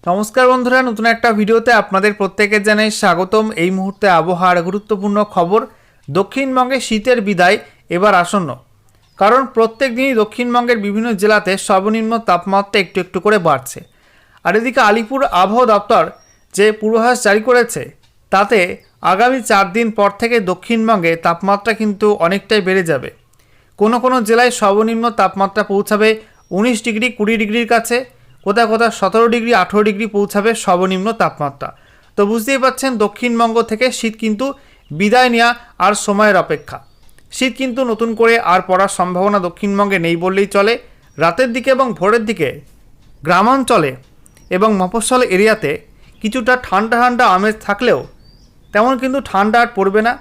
নমস্কার বন্ধুরা, নতুন একটা ভিডিওতে আপনাদের প্রত্যেকে জানাই স্বাগতম। এই মুহূর্তে আবহাওয়ার গুরুত্বপূর্ণ খবর। দক্ষিণবঙ্গে শীতের বিদায় এবার আসন্ন, কারণ প্রত্যেক দিনই দক্ষিণবঙ্গের বিভিন্ন জেলাতে সর্বনিম্ন তাপমাত্রা একটু একটু করে বাড়ছে। আর এদিকে আলিপুর আবহাওয়া দপ্তর যে পূর্বাভাস জারি করেছে, তাতে আগামী 4 দিন পর থেকে দক্ষিণবঙ্গে তাপমাত্রা কিন্তু অনেকটাই বেড়ে যাবে। কোনো কোনো জেলায় সর্বনিম্ন তাপমাত্রা পৌঁছাবে 19 ডিগ্রি 20 ডিগ্রির কাছে, কোথাও কোথাও 17 ডিগ্রি 18 ডিগ্রি পৌঁছাবে সর্বনিম্ন তাপমাত্রা। তো বুঝতেই পারছেন, দক্ষিণবঙ্গ থেকে শীত কিন্তু বিদায় নেওয়া আর সময়ের অপেক্ষা। শীত কিন্তু নতুন করে আর পড়ার সম্ভাবনা দক্ষিণবঙ্গে নেই বললেই চলে। রাতের দিকে এবং ভোরের দিকে গ্রামাঞ্চলে এবং মফস্বল এরিয়াতে কিছুটা ঠান্ডা ঠান্ডা আমেজ থাকলেও তেমন কিন্তু ঠান্ডা আর পড়বে না।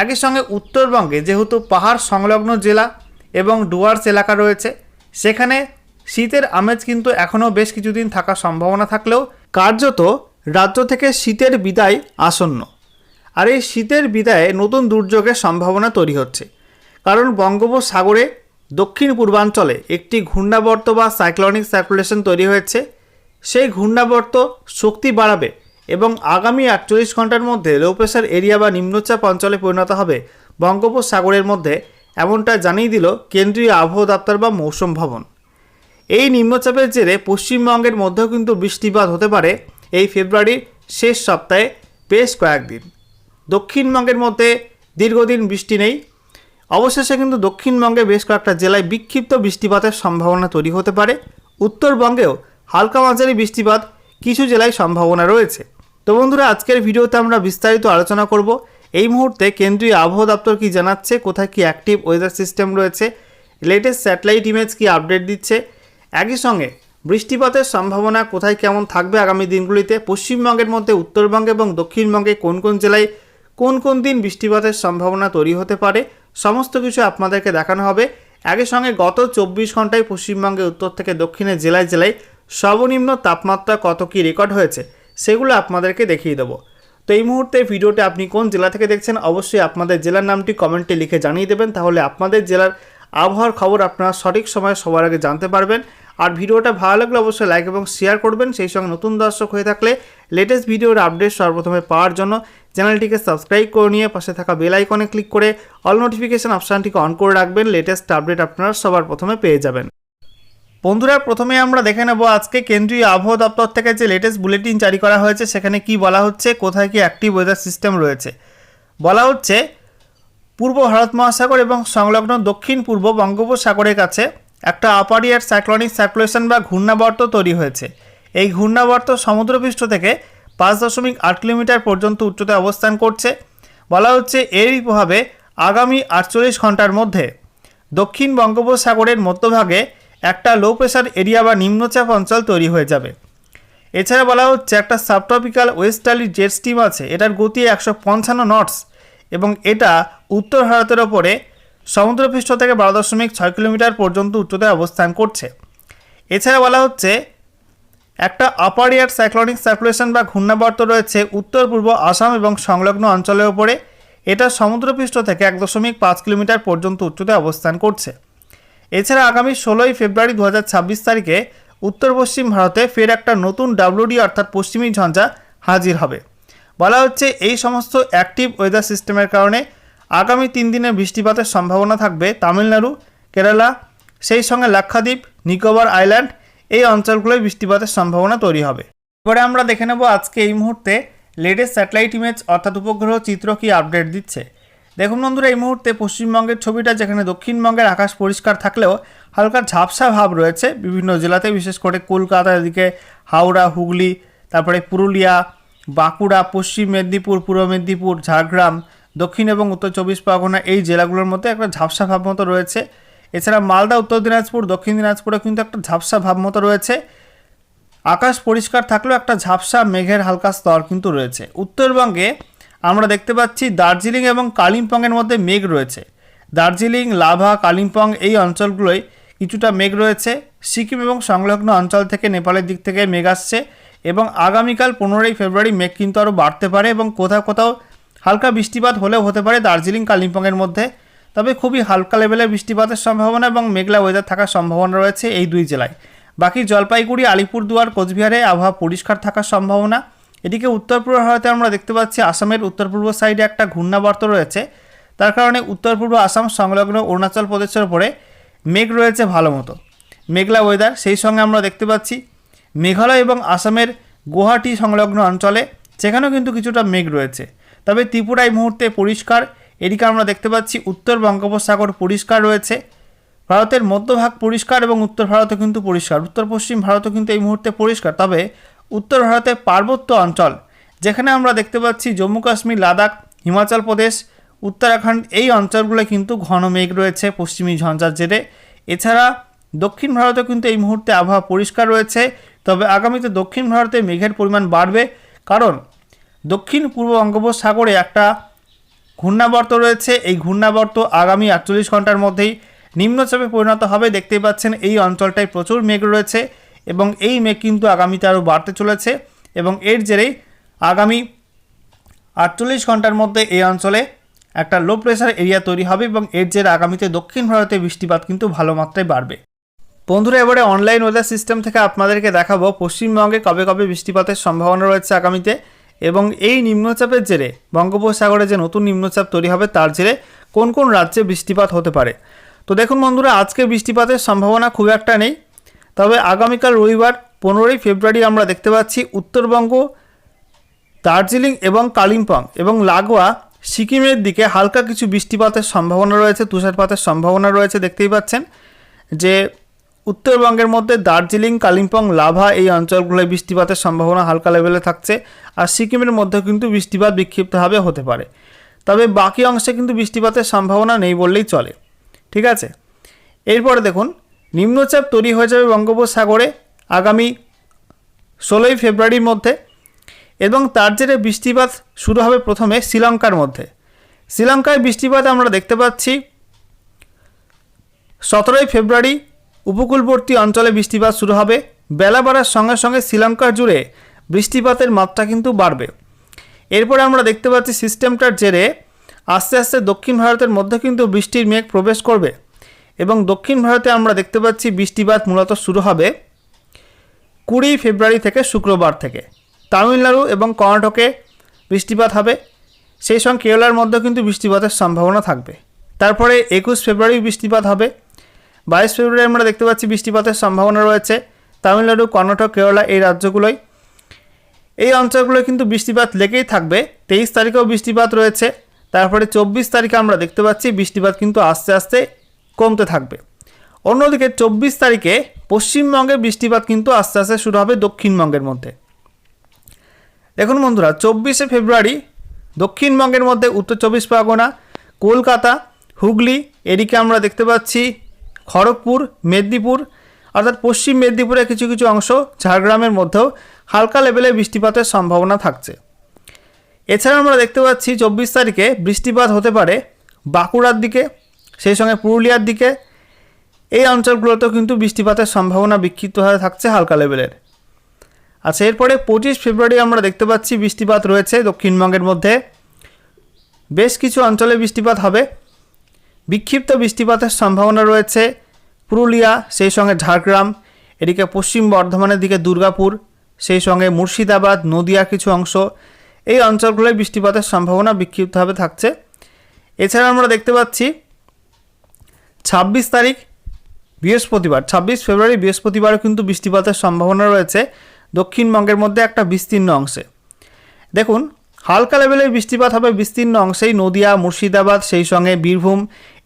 একই সঙ্গে উত্তরবঙ্গে যেহেতু পাহাড় সংলগ্ন জেলা এবং ডুয়ার্স এলাকা রয়েছে, সেখানে শীতের আমেজ কিন্তু এখনও বেশ কিছুদিন থাকার সম্ভাবনা থাকলেও কার্যত রাজ্য থেকে শীতের বিদায় আসন্ন। আর এই শীতের বিদায়ে নতুন দুর্যোগের সম্ভাবনা তৈরি হচ্ছে, কারণ বঙ্গোপসাগরে দক্ষিণ পূর্বাঞ্চলে একটি ঘূর্ণাবর্ত বা সাইক্লোনিক সার্কুলেশন তৈরি হয়েছে। সেই ঘূর্ণাবর্ত শক্তি বাড়াবে এবং আগামী 48 ঘন্টার মধ্যে লো প্রেশার এরিয়া বা নিম্নচাপ অঞ্চলে পরিণত হবে বঙ্গোপসাগরের মধ্যে, এমনটা জানিয়ে দিল কেন্দ্রীয় আবহাওয়া দপ্তর বা মৌসুম ভবন। এই নিম্নচাপের জেরে পশ্চিমবঙ্গের মধ্যেও কিন্তু বৃষ্টিপাত হতে পারে এই ফেব্রুয়ারির শেষ সপ্তাহে বেশ কয়েকদিন। দক্ষিণবঙ্গের মধ্যে দীর্ঘদিন বৃষ্টি নেই। অবশেষে কিন্তু দক্ষিণবঙ্গে বেশ কয়েকটা জেলায় বিক্ষিপ্ত বৃষ্টিপাতের সম্ভাবনা তৈরি হতে পারে। উত্তরবঙ্গেও হালকা মাঝারি বৃষ্টিপাত কিছু জেলায় সম্ভাবনা রয়েছে। তো বন্ধুরা, আজকের ভিডিওতে আমরা বিস্তারিত আলোচনা করব এই মুহূর্তে কেন্দ্রীয় আবহাওয়া দপ্তর কী জানাচ্ছে, কোথায় কি অ্যাক্টিভ ওয়েদার সিস্টেম রয়েছে, লেটেস্ট স্যাটেলাইট ইমেজ কি আপডেট দিচ্ছে, একই সঙ্গে বৃষ্টিপাতের সম্ভাবনা কোথায় কেমন থাকবে আগামী দিনগুলিতে, পশ্চিমবঙ্গের মধ্যে উত্তরবঙ্গে এবং দক্ষিণবঙ্গে কোন কোন জেলায় কোন কোন দিন বৃষ্টিপাতের সম্ভাবনা তৈরি হতে পারে, সমস্ত কিছু আপনাদেরকে দেখানো হবে। একই সঙ্গে গত 24 ঘন্টায় পশ্চিমবঙ্গে উত্তর থেকে দক্ষিণের জেলায় জেলায় সর্বনিম্ন তাপমাত্রা কত কী রেকর্ড হয়েছে সেগুলো আপনাদেরকে দেখিয়ে দেবো। তো এই মুহূর্তে ভিডিওটা আপনি কোন জেলা থেকে দেখছেন অবশ্যই আপনাদের জেলার নামটি কমেন্টে লিখে জানিয়ে দেবেন, তাহলে আপনাদের জেলার আবহাওয়ার খবর আপনারা সঠিক সময়ে সবার আগে জানতে পারবেন। আর ভিডিওটা ভালো লাগলে অবশ্যই লাইক এবং শেয়ার করবেন। সেই সঙ্গে নতুন দর্শক হয়ে থাকলে লেটেস্ট ভিডিওর আপডেট সর্বপ্রথমে পাওয়ার জন্য চ্যানেলটিকে সাবস্ক্রাইব করে নিয়ে পাশে থাকা বেল আইকনে ক্লিক করে অল নোটিফিকেশন অপশানটিকে অন করে রাখবেন। লেটেস্ট আপডেট আপনারা সবার প্রথমে পেয়ে যাবেন। বন্ধুরা, প্রথমে আমরা দেখে নেব আজকে কেন্দ্রীয় আবহাওয়া দপ্তর থেকে যে লেটেস্ট বুলেটিন জারি করা হয়েছে, সেখানে কি বলা হচ্ছে, কোথায় কি অ্যাক্টিভ ওয়েদার সিস্টেম রয়েছে। বলা হচ্ছে পূর্ব ভারত মহাসাগর এবং সংলগ্ন দক্ষিণ পূর্ব বঙ্গোপসাগরের কাছে একটা আপার এয়ার সাইক্লোনিক সার্কুলেশন বা ঘূর্ণাবর্ত তৈরি হয়েছে। এই ঘূর্ণাবর্ত সমুদ্রপৃষ্ঠ থেকে 5.8 কিলোমিটার পর্যন্ত উচ্চতায় অবস্থান করছে। বলা হচ্ছে এরই প্রভাবে আগামী 48 ঘন্টার মধ্যে দক্ষিণ বঙ্গোপসাগরের মধ্যভাগে একটা লো প্রেশার এরিয়া বা নিম্নচাপ অঞ্চল তৈরি হয়ে যাবে। এছাড়া বলা হচ্ছে একটা সাবট্রপিক্যাল ওয়েস্টার্লি জেট স্ট্রিম আছে, এটার গতি 155 নটস এবং এটা উত্তর ভারতের ওপরে সমুদ্রপৃষ্ঠ থেকে 12.6 কিলোমিটার পর্যন্ত উচ্চতায় অবস্থান করছে। এছাড়া বলা হচ্ছে একটা আপার এয়ার সাইক্লোনিক সার্কুলেশন বা ঘূর্ণাবর্ত রয়েছে উত্তর পূর্ব আসাম এবং সংলগ্ন অঞ্চলের ওপরে, এটা সমুদ্রপৃষ্ঠ থেকে 1.5 কিলোমিটার পর্যন্ত উচ্চতায় অবস্থান করছে। এছাড়া আগামী 16 ফেব্রুয়ারি 2026 তারিখে উত্তর পশ্চিম ভারতে ফের একটা নতুন ডাব্লিউডি অর্থাৎ পশ্চিমী ঝঞ্ঝা হাজির হবে। বলা হচ্ছে এই সমস্ত অ্যাক্টিভ ওয়েদার সিস্টেমের কারণে আগামী 3 দিনের বৃষ্টিপাতের সম্ভাবনা থাকবে তামিলনাড়ু, কেরালা, সেই সঙ্গে লাক্ষাদ্বীপ, নিকোবর আইল্যান্ড, এই অঞ্চলগুলোয় বৃষ্টিপাতের সম্ভাবনা তৈরি হবে। এবারে আমরা দেখে নেব আজকে এই মুহূর্তে লেটেস্ট স্যাটেলাইট ইমেজ অর্থাৎ উপগ্রহ চিত্র কি আপডেট দিচ্ছে। দেখুন বন্ধুরা, এই মুহূর্তে পশ্চিমবঙ্গের ছবিটা, যেখানে দক্ষিণবঙ্গের আকাশ পরিষ্কার থাকলেও হালকা ঝাপসা ভাব রয়েছে বিভিন্ন জেলাতে, বিশেষ করে কলকাতার এদিকে হাওড়া, হুগলি, তারপরে পুরুলিয়া, বাঁকুড়া, পশ্চিম মেদিনীপুর, পূর্ব মেদিনীপুর, ঝাড়গ্রাম, দক্ষিণ এবং উত্তর 24 পরগনা, এই জেলাগুলোর মধ্যে একটা ঝাপসা ভাব মতো রয়েছে। এছাড়া মালদা, উত্তর দিনাজপুর, দক্ষিণ দিনাজপুরে কিন্তু একটা ঝাপসা ভাব মতো রয়েছে। আকাশ পরিষ্কার থাকলেও একটা ঝাপসা মেঘের হালকা স্তর কিন্তু রয়েছে। উত্তরবঙ্গে আমরা দেখতে পাচ্ছি দার্জিলিং এবং কালিম্পংয়ের মধ্যে মেঘ রয়েছে। দার্জিলিং, লাভা, কালিম্পং এই অঞ্চলগুলোয় কিছুটা মেঘ রয়েছে। সিকিম এবং সংলগ্ন অঞ্চল থেকে নেপালের দিক থেকে মেঘ আসছে এবং আগামীকাল 15 ফেব্রুয়ারি মেঘ কিন্তু আরও বাড়তে পারে এবং কোথাও কোথাও হালকা বৃষ্টিপাত হলেও হতে পারে দার্জিলিং, কালিম্পংয়ের মধ্যে। তবে খুবই হালকা লেভেলের বৃষ্টিপাতের সম্ভাবনা এবং মেঘলা ওয়েদার থাকার সম্ভাবনা রয়েছে এই দুই জেলায়। বাকি জলপাইগুড়ি, আলিপুরদুয়ার, কোচবিহারে আবহাওয়া পরিষ্কার থাকার সম্ভাবনা। এদিকে উত্তর পূর্ব ভারতে আমরা দেখতে পাচ্ছি আসামের উত্তর পূর্ব সাইডে একটা ঘূর্ণাবর্ত রয়েছে, তার কারণে উত্তর পূর্ব আসাম সংলগ্ন অরুণাচল প্রদেশের উপরে মেঘ রয়েছে ভালো মতো, মেঘলা ওয়েদার। সেই সঙ্গে আমরা দেখতে পাচ্ছি মেঘালয় এবং আসামের গুয়াহাটি সংলগ্ন অঞ্চলে সেখানেও কিন্তু কিছুটা মেঘ রয়েছে। তবে ত্রিপুরা এই মুহূর্তে পরিষ্কার। এদিকে আমরা দেখতে পাচ্ছি উত্তর বঙ্গোপসাগর পরিষ্কার রয়েছে, ভারতের মধ্যভাগ পরিষ্কার এবং উত্তর ভারতও কিন্তু পরিষ্কার, উত্তর পশ্চিম ভারতও কিন্তু এই মুহূর্তে পরিষ্কার। তবে উত্তর ভারতের পার্বত্য অঞ্চল যেখানে আমরা দেখতে পাচ্ছি জম্মু কাশ্মীর, লাদাখ, হিমাচল প্রদেশ, উত্তরাখণ্ড, এই অঞ্চলগুলো কিন্তু ঘন মেঘ রয়েছে পশ্চিমী ঝঞ্ঝার জেরে। এছাড়া দক্ষিণ ভারতেও কিন্তু এই মুহূর্তে আবহাওয়া পরিষ্কার রয়েছে। তবে আগামীতে দক্ষিণ ভারতে মেঘের পরিমাণ বাড়বে, কারণ দক্ষিণ পূর্ব বঙ্গোপসাগরে একটা ঘূর্ণাবর্ত রয়েছে। এই ঘূর্ণাবর্ত আগামী 48 ঘন্টার মধ্যেই নিম্নচাপে পরিণত হবে। দেখতেই পাচ্ছেন এই অঞ্চলটায় প্রচুর মেঘ রয়েছে এবং এই মেঘ কিন্তু আগামীতে আরও বাড়তে চলেছে এবং এর জেরেই আগামী 48 ঘন্টার মধ্যে এই অঞ্চলে একটা লো প্রেশার এরিয়া তৈরি হবে এবং এর জেরে আগামীতে দক্ষিণ ভারতে বৃষ্টিপাত কিন্তু ভালো মাত্রায় বাড়বে। বন্ধুরা, এবারে অনলাইন ওয়েদার সিস্টেম থেকে আপনাদেরকে দেখাবো পশ্চিমবঙ্গে কবে কবে বৃষ্টিপাতের সম্ভাবনা রয়েছে আগামীতে, এবং এই নিম্নচাপের জেরে বঙ্গোপসাগরে যে নতুন নিম্নচাপ তৈরি হবে তার জেরে কোন কোন রাজ্যে বৃষ্টিপাত হতে পারে। তো দেখুন বন্ধুরা, আজকে বৃষ্টিপাতের সম্ভাবনা খুব একটা নেই। তবে আগামীকাল রবিবার 15 ফেব্রুয়ারি আমরা দেখতে পাচ্ছি উত্তরবঙ্গ, দার্জিলিং এবং কালিম্পং এবং লাগোয়া সিকিমের দিকে হালকা কিছু বৃষ্টিপাতের সম্ভাবনা রয়েছে, তুষারপাতের সম্ভাবনা রয়েছে। দেখতেই পাচ্ছেন যে উত্তরবঙ্গের মধ্যে দার্জিলিং, কালিম্পং, লাভা এই অঞ্চলগুলোয় বৃষ্টিপাতের সম্ভাবনা হালকা লেভেলে থাকছে, আর সিকিমের মধ্যেও কিন্তু বৃষ্টিপাত বিক্ষিপ্তভাবে হতে পারে। তবে বাকি অংশে কিন্তু বৃষ্টিপাতের সম্ভাবনা নেই বললেই চলে। ঠিক আছে, এরপরে দেখুন নিম্নচাপ তৈরি হয়ে যাবে বঙ্গোপসাগরে আগামী 16 ফেব্রুয়ারির মধ্যে, এবং তার জেরে বৃষ্টিপাত শুরু হবে প্রথমে শ্রীলঙ্কার মধ্যে। শ্রীলঙ্কায় বৃষ্টিপাত আমরা দেখতে পাচ্ছি 17 ফেব্রুয়ারি উপকূলবর্তী অঞ্চলে বৃষ্টিপাত শুরু হবে। বেলা বাড়ার সঙ্গে সঙ্গে শ্রীলঙ্কার জুড়ে বৃষ্টিপাতের মাত্রা কিন্তু বাড়বে। এরপরে আমরা দেখতে পাচ্ছি সিস্টেমটার জেরে আস্তে আস্তে দক্ষিণ ভারতের মধ্যে কিন্তু বৃষ্টির মেঘ প্রবেশ করবে এবং দক্ষিণ ভারতে আমরা দেখতে পাচ্ছি বৃষ্টিপাত মূলত শুরু হবে 20 ফেব্রুয়ারি থেকে, শুক্রবার থেকে। তামিলনাড়ু এবং কর্ণাটকে বৃষ্টিপাত হবে, সেই সঙ্গে কেরালার মধ্যেও কিন্তু বৃষ্টিপাতের সম্ভাবনা থাকবে। তারপরে 21 ফেব্রুয়ারি বৃষ্টিপাত হবে। 22 ফেব্রুয়ারি আমরা দেখতে পাচ্ছি বৃষ্টিপাতের সম্ভাবনা রয়েছে তামিলনাড়ু, কর্ণাটক, কেরালা এই রাজ্যগুলোয়। এই অঞ্চলগুলোয় কিন্তু বৃষ্টিপাত লেগেই থাকবে। 23 তারিখেও বৃষ্টিপাত রয়েছে। তারপরে 24 তারিখে আমরা দেখতে পাচ্ছি বৃষ্টিপাত কিন্তু আস্তে আস্তে কমতে থাকবে। অন্যদিকে 24 তারিখে পশ্চিমবঙ্গে বৃষ্টিপাত কিন্তু আস্তে আস্তে শুরু হবে দক্ষিণবঙ্গের মধ্যে। দেখুন বন্ধুরা, 24 ফেব্রুয়ারি দক্ষিণবঙ্গের মধ্যে উত্তর 24 পরগনা, কলকাতা, হুগলি, এদিকে আমরা দেখতে পাচ্ছি খড়গপুর, মেদিনীপুর অর্থাৎ পশ্চিম মেদিনীপুরের কিছু কিছু অংশ, ঝাড়গ্রামের মধ্যেও হালকা লেভেলে বৃষ্টিপাতের সম্ভাবনা থাকছে। এছাড়া আমরা দেখতে পাচ্ছি 24 তারিখে বৃষ্টিপাত হতে পারে বাঁকুড়ার দিকে, সেই সঙ্গে পুরুলিয়ার দিকে। এই অঞ্চলগুলোতেও কিন্তু বৃষ্টিপাতের সম্ভাবনা বিক্ষিপ্তভাবে থাকছে হালকা লেভেলের। আচ্ছা, এরপরে 25 ফেব্রুয়ারি আমরা দেখতে পাচ্ছি বৃষ্টিপাত রয়েছে দক্ষিণবঙ্গের মধ্যে, বেশ কিছু অঞ্চলে বৃষ্টিপাত হবে। বিক্ষিপ্ত বৃষ্টিপাতের সম্ভাবনা রয়েছে পুরুলিয়া, সেই সঙ্গে ঝাড়গ্রাম, এদিকে পশ্চিম বর্ধমানের দিকে দুর্গাপুর, সেই সঙ্গে মুর্শিদাবাদ, নদিয়ার কিছু অংশ, এই অঞ্চলগুলোয় বৃষ্টিপাতের সম্ভাবনা বিক্ষিপ্তভাবে থাকছে। এছাড়া আমরা দেখতে পাচ্ছি 26 তারিখ বৃহস্পতিবার, 26 ফেব্রুয়ারি বৃহস্পতিবারও কিন্তু বৃষ্টিপাতের সম্ভাবনা রয়েছে দক্ষিণবঙ্গের মধ্যে একটা বিস্তীর্ণ অংশে। দেখুন হালকা লেভেলের বৃষ্টিপাত হবে বিস্তীর্ণ অংশেই, নদিয়া, মুর্শিদাবাদ, সেই সঙ্গে বীরভূম,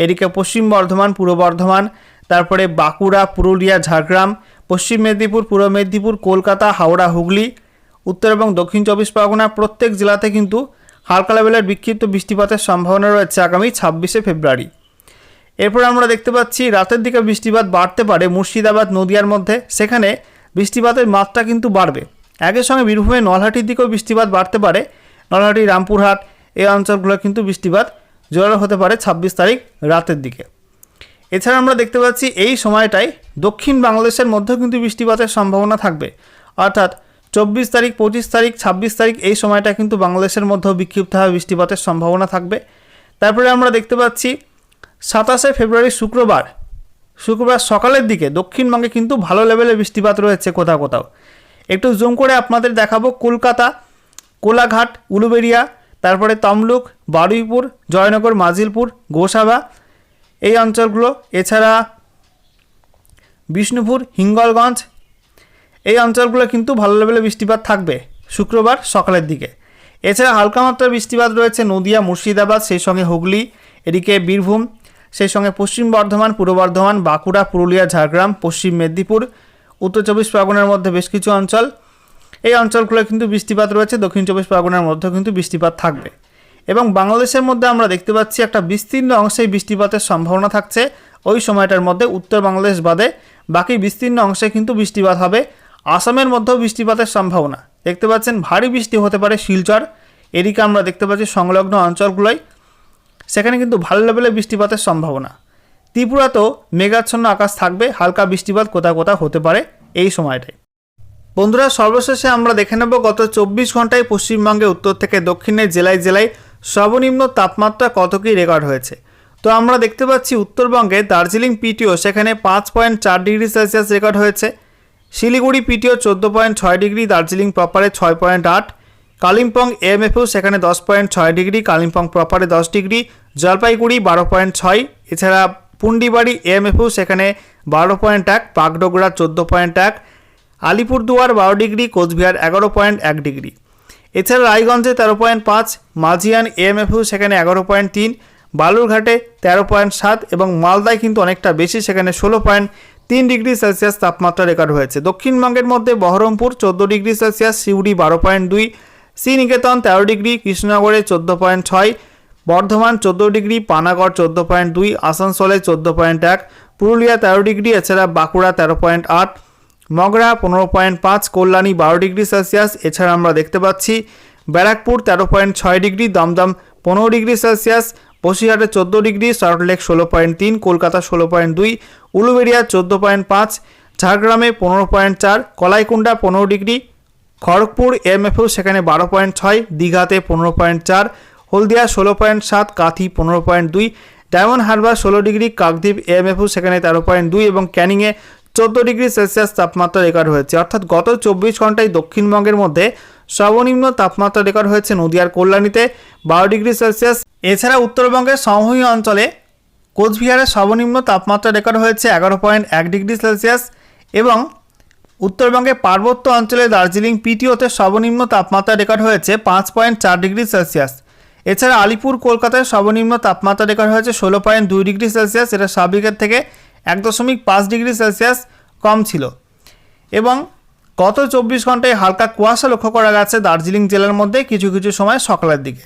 এদিকে পশ্চিম বর্ধমান, পূর্ব বর্ধমান, তারপরে বাঁকুড়া, পুরুলিয়া, ঝাড়গ্রাম, পশ্চিম মেদিনীপুর, পূর্ব মেদিনীপুর, কলকাতা, হাওড়া, হুগলি, উত্তর এবং দক্ষিণ 24 পরগনা প্রত্যেক জেলাতে কিন্তু হালকা লেভেলের বিক্ষিপ্ত বৃষ্টিপাতের সম্ভাবনা রয়েছে আগামী 26 ফেব্রুয়ারি। এরপর আমরা দেখতে পাচ্ছি রাতের দিকে বৃষ্টিপাত বাড়তে পারে মুর্শিদাবাদ, নদিয়ার মধ্যে, সেখানে বৃষ্টিপাতের মাত্রা কিন্তু বাড়বে। একই সঙ্গে বীরভূমে নলহাটির দিকেও বৃষ্টিপাত বাড়তে পারে, নলহাটি, রামপুরহাট এই অঞ্চলগুলো কিন্তু বৃষ্টিপাত জোরালো হতে পারে 26 তারিখ রাতের দিকে। এছাড়া আমরা দেখতে পাচ্ছি এই সময়টায় দক্ষিণ বাংলাদেশের মধ্যেও কিন্তু বৃষ্টিপাতের সম্ভাবনা থাকবে, অর্থাৎ 24 তারিখ, 25 তারিখ, 26 তারিখ এই সময়টা কিন্তু বাংলাদেশের মধ্যেও বিক্ষিপ্তভাবে বৃষ্টিপাতের সম্ভাবনা থাকবে। তারপরে আমরা দেখতে পাচ্ছি 27 ফেব্রুয়ারি শুক্রবার শুক্রবার সকালের দিকে দক্ষিণবঙ্গে কিন্তু ভালো লেভেলের বৃষ্টিপাত রয়েছে কোথাও কোথাও। একটু জুম করে আপনাদের দেখাবো কলকাতা, কোলাঘাট, উলুবেড়িয়া, তারপরে তমলুক, বারুইপুর, জয়নগর, মাজিলপুর, গোসাবা এই অঞ্চলগুলো, এছাড়া বিষ্ণুপুর, হিঙ্গলগঞ্জ এই অঞ্চলগুলো কিন্তু ভালো লেভেলের বৃষ্টিপাত থাকবে শুক্রবার সকালের দিকে। এছাড়া হালকা মাত্রার বৃষ্টিপাত রয়েছে নদিয়া, মুর্শিদাবাদ, সেই সঙ্গে হুগলি, এদিকে বীরভূম, সেই সঙ্গে পশ্চিম বর্ধমান, পূর্ব বর্ধমান, বাঁকুড়া, পুরুলিয়া, ঝাড়গ্রাম, পশ্চিম মেদিনীপুর, উত্তর চব্বিশ পরগনার মধ্যে বেশ কিছু অঞ্চল, এই অঞ্চলগুলো কিন্তু বৃষ্টিপাত রয়েছে। দক্ষিণ চব্বিশ পরগনার মধ্যেও কিন্তু বৃষ্টিপাত থাকবে এবং বাংলাদেশের মধ্যে আমরা দেখতে পাচ্ছি একটা বিস্তীর্ণ অংশেই বৃষ্টিপাতের সম্ভাবনা থাকছে। ওই সময়টার মধ্যে উত্তর বাংলাদেশ বাদে বাকি বিস্তীর্ণ অংশে কিন্তু বৃষ্টিপাত হবে। আসামের মধ্যেও বৃষ্টিপাতের সম্ভাবনা দেখতে পাচ্ছেন, ভারী বৃষ্টি হতে পারে শিলচর, এদিকে আমরা দেখতে পাচ্ছি সংলগ্ন অঞ্চলগুলোয়, সেখানে কিন্তু ভালো লেভেলের বৃষ্টিপাতের সম্ভাবনা। ত্রিপুরাতেও মেঘাচ্ছন্ন আকাশ থাকবে, হালকা বৃষ্টিপাত কোথাও কোথাও হতে পারে এই সময়টায়। বন্ধুরা, সর্বশেষে আমরা দেখে নেব গত 24 ঘন্টায় পশ্চিমবঙ্গে উত্তর থেকে দক্ষিণের জেলায় জেলায় সর্বনিম্ন তাপমাত্রা কত কী রেকর্ড হয়েছে। তো আমরা দেখতে পাচ্ছি উত্তরবঙ্গে দার্জিলিং পিটিও সেখানে 5.4 ডিগ্রি সেলসিয়াস রেকর্ড হয়েছে, শিলিগুড়ি পিটিও 14.6 ডিগ্রি, দার্জিলিং প্রপারে 6.8, কালিম্পং এএমএফও সেখানে 10.6 ডিগ্রি, কালিম্পং প্রপারে 10 ডিগ্রি, জলপাইগুড়ি 12.6, এছাড়া পুন্ডিবাড়ি এএমএফও সেখানে 12.1, বাগডোগরা 14.1, আলিপুরদুয়ার 12 ডিগ্রি, কোচবিহার 11.1 ডিগ্রি, এছাড়া রায়গঞ্জে 13.5, মাঝিয়ান এএমএফও সেখানে 11.3, বালুরঘাটে 13.7 এবং মালদায় কিন্তু অনেকটা বেশি, সেখানে 16.3 ডিগ্রি সেলসিয়াস তাপমাত্রা রেকর্ড হয়েছে। দক্ষিণবঙ্গের মধ্যে Baharampur 14 degree Celsius, Suri 12.2, Sriniketan 13 degree, কৃষ্ণনগরে 14.6, বর্ধমান 14 ডিগ্রি, পানাগড় 14.2, আসানসোলে 14.1, পুরুলিয়া 13 ডিগ্রি, এছাড়া বাঁকুড়া 13.8, মগরা 15.5, কল্যাণী 12 ডিগ্রি সেলসিয়াস, এছাড়া আমরা দেখতে পাচ্ছি Barrackpore 13.6 degree, Dum Dum 15 degree Celsius, বসিরহাটে 14 ডিগ্রি, সল্টলেক 16.3, কলকাতা 16.2, উলুবেড়িয়া 14.5, ঝাড়গ্রামে 15.4, কলাইকুণ্ডা 15 ডিগ্রি, খড়গপুর এমএফও সেখানে 12.6, দীঘাতে 15.4, হলদিয়া 16.7, কাথি 15.2, ডায়মন্ড হারবার 16 ডিগ্রি, কাকদ্বীপ এমএফও সেখানে 13.2 এবং ক্যানিংয়ে 14 ডিগ্রি সেলসিয়াস তাপমাত্রা রেকর্ড হয়েছে। অর্থাৎ গত 24 ঘন্টায় দক্ষিণবঙ্গের মধ্যে সর্বনিম্ন তাপমাত্রা রেকর্ড হয়েছে নদিয়ার কল্যাণীতে 12 ডিগ্রি সেলসিয়াস। এছাড়া উত্তরবঙ্গের সমভূমি অঞ্চলে কোচবিহারে সর্বনিম্ন তাপমাত্রা রেকর্ড হয়েছে 11.1 ডিগ্রি সেলসিয়াস এবং উত্তরবঙ্গে পার্বত্য অঞ্চলে দার্জিলিং পিটিওতে সর্বনিম্ন তাপমাত্রা রেকর্ড হয়েছে 5.4 ডিগ্রি সেলসিয়াস। এছাড়া আলিপুর কলকাতায় সর্বনিম্ন তাপমাত্রা রেকর্ড হয়েছে 16.2 ডিগ্রি সেলসিয়াস, এটা স্বাভাবিকের থেকে 1.5 ডিগ্রি সেলসিয়াস কম ছিল এবং গত 24 ঘন্টায় হালকা কুয়াশা লক্ষ্য করা গেছে দার্জিলিং জেলার মধ্যে কিছু কিছু সময় সকালের দিকে।